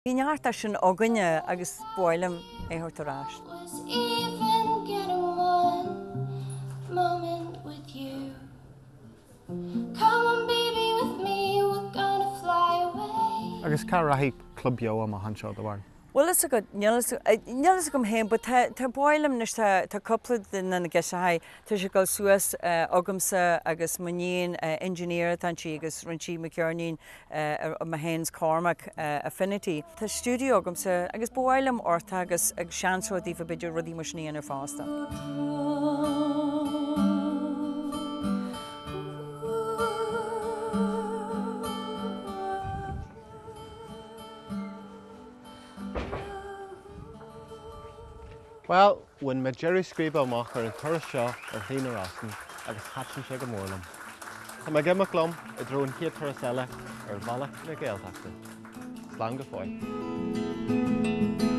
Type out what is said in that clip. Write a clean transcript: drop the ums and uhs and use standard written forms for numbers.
Bhí neartta sin óganne agus bóilm é thutarráis. Even get one moment with you. Come on, baby, with me, we're gonna fly away. Agus cá raithí clubbeo am a hanseo do bhain. Well, is a good. Nelas come home, but ta boilem nish ta coupled in the geshai. Ta she go Suez ogamsa agus manin engineer tanchi agus Rinchi McKernin Mahens Cormac Affinity. Ta studio ogamsa agus boilem orta agus ag shansro di fa bidyo rudi mashni in fasta. Well, when me Jerry Scriba amach ar an turas seo ar Chéanna Rossin agus hatsin sé go mórlam. Tá me gimach lom I drón chéad turas eile ar bhealach na Gaeltachta. Slán go fóill.